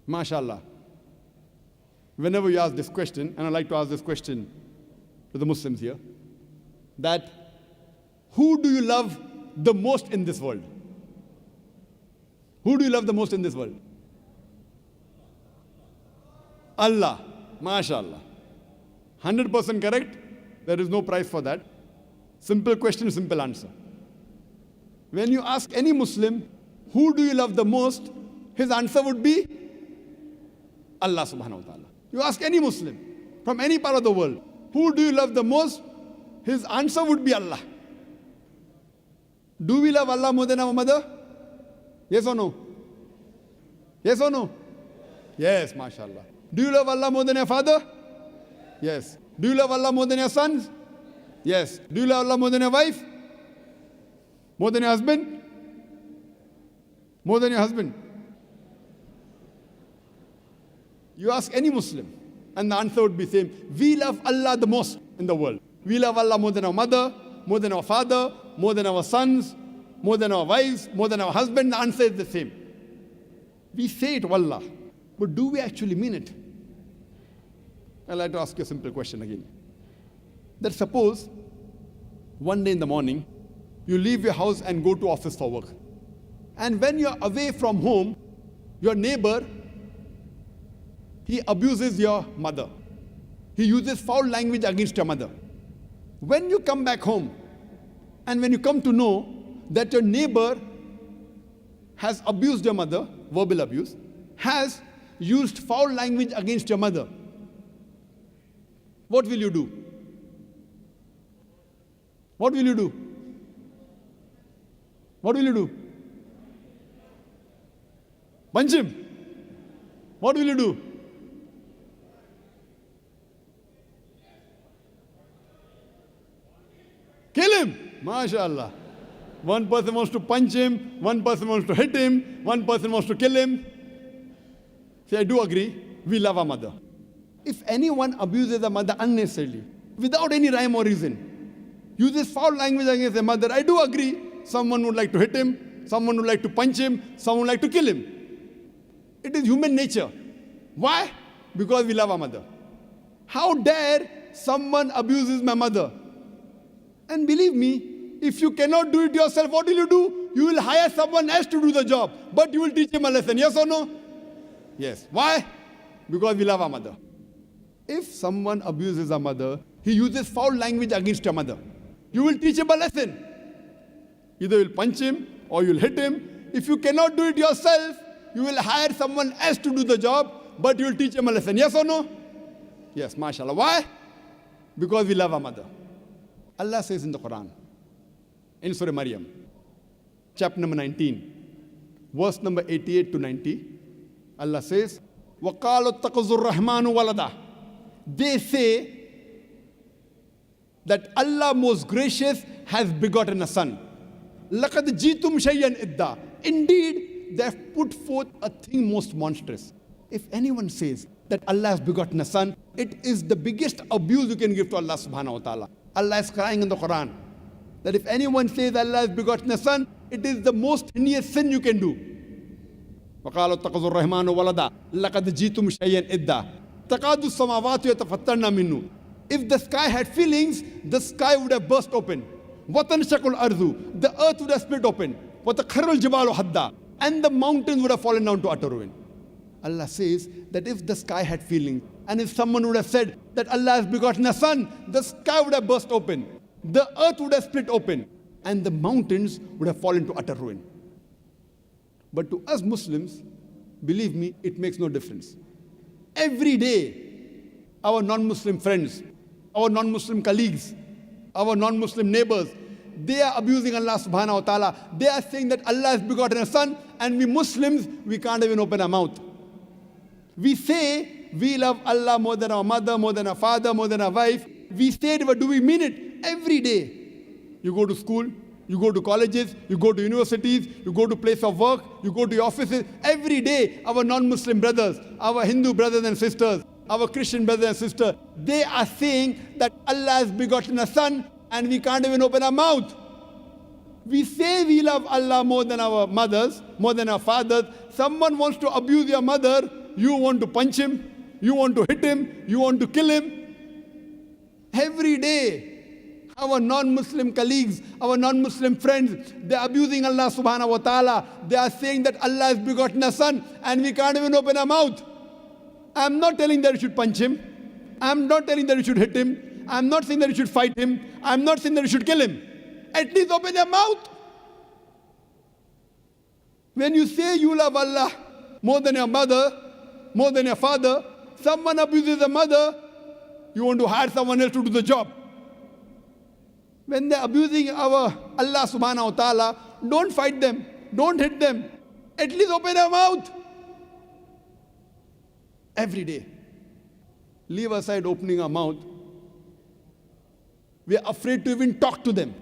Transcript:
MashaAllah. Whenever you ask this question, and I like to ask this question to the Muslims here, that who do you love the most in this world? Who do you love the most in this world? Allah. MashaAllah. 100% correct. There is no prize for that. Simple question, simple answer. When you ask any Muslim, who do you love the most? His answer would be Allah subhanahu wa ta'ala. You ask any Muslim from any part of the world, who do you love the most? His answer would be Allah. Do we love Allah more than our mother? Yes or no? Yes or no? Yes, mashallah. Do you love Allah more than your father? Yes. Do you love Allah more than your sons? Yes. Do you love Allah more than your wife? More than your husband? More than your husband? You ask any Muslim, and the answer would be the same. We love Allah the most in the world. We love Allah more than our mother, more than our father, more than our sons, more than our wives, more than our husband. The answer is the same. We say it, wallah, but do we actually mean it? I'd like to ask you a simple question again. That suppose one day in the morning, you leave your house and go to office for work. And when you're away from home, your neighbor, he abuses your mother. He uses foul language against your mother. When you come back home, and when you come to know that your neighbor has abused your mother, verbal abuse, has used foul language against your mother, what will you do? What will you do? What will you do? Punch him. What will you do? Kill him. MashaAllah. One person wants to punch him, one person wants to hit him, one person wants to kill him. See, I do agree, we love our mother. If anyone abuses a mother unnecessarily, without any rhyme or reason, uses foul language against a mother, I do agree, someone would like to hit him, someone would like to punch him, someone would like to kill him. It is human nature. Why? Because we love our mother. How dare someone abuses my mother? And believe me, if you cannot do it yourself, what will you do? You will hire someone else to do the job, but you will teach him a lesson. Yes or no? Yes. Why? Because we love our mother. If someone abuses our mother, he uses foul language against your mother. You will teach him a lesson. Either you'll punch him or you'll hit him. If you cannot do it yourself, you will hire someone else to do the job, but you will teach him a lesson. Yes or no? Yes, mashallah. Why? Because we love our mother. Allah says in the Quran, in Surah Maryam, chapter number 19, verse number 88 to 90, Allah says, وَقَالُوا اتَّخَذُوا الرَّحْمَنُ وَلَدًا. They say that Allah most gracious has begotten a son. لَقَدْ جِئْتُمْ شَيْئًا إِدَّا. Indeed, they have put forth a thing most monstrous. If anyone says that Allah has begotten a son, it is the biggest abuse you can give to Allah subhanahu wa ta'ala. Allah is crying in the Quran that if anyone says Allah has begotten a son, it is the most heinous sin you can do. وَقَالُوا اتَّخَذُوا الرَّحْمَنُ وَلَدًا لَقَدْ جِئْتُمْ شَيْئًا إِدَّا تَكَادُ السَّمَاوَاتُ يَتَفَطَّرْنَ مِنْهُ. If the sky had feelings, the sky would have burst open. وَتَنْشَقُ الْأَرْضُ. The earth would have split open. وَتَخَرُّ الْجِبَالُ حَدًّا. And the mountains would have fallen down to utter ruin. Allah says that if the sky had feelings, and if someone would have said that Allah has begotten a son, the sky would have burst open, the earth would have split open, and the mountains would have fallen to utter ruin. But to us Muslims, believe me, it makes no difference. Every day, our non-Muslim friends, our non-Muslim colleagues, our non-Muslim neighbors, they are abusing Allah subhanahu wa ta'ala. They are saying that Allah has begotten a son, and we Muslims, we can't even open our mouth. We say we love Allah more than our mother, more than our father, more than our wife. We say it, but do we mean it? Every day. You go to school, you go to colleges, you go to universities, you go to place of work, you go to your offices. Every day, our non-Muslim brothers, our Hindu brothers and sisters, our Christian brothers and sisters, they are saying that Allah has begotten a son, and we can't even open our mouth. We say we love Allah more than our mothers, more than our fathers. Someone wants to abuse your mother, you want to punch him, you want to hit him, you want to kill him. Every day, our non-Muslim colleagues, our non-Muslim friends, they are abusing Allah subhanahu wa ta'ala. They are saying that Allah has begotten a son and we can't even open our mouth. I'm not telling that you should punch him. I'm not telling that you should hit him. I'm not saying that you should fight him. I'm not saying that you should kill him. At least open your mouth. When you say you love Allah more than your mother, more than your father, someone abuses a mother, you want to hire someone else to do the job. When they're abusing our Allah subhanahu wa ta'ala, don't fight them, don't hit them. At least open your mouth. Every day. Leave aside opening our mouth. We are afraid to even talk to them.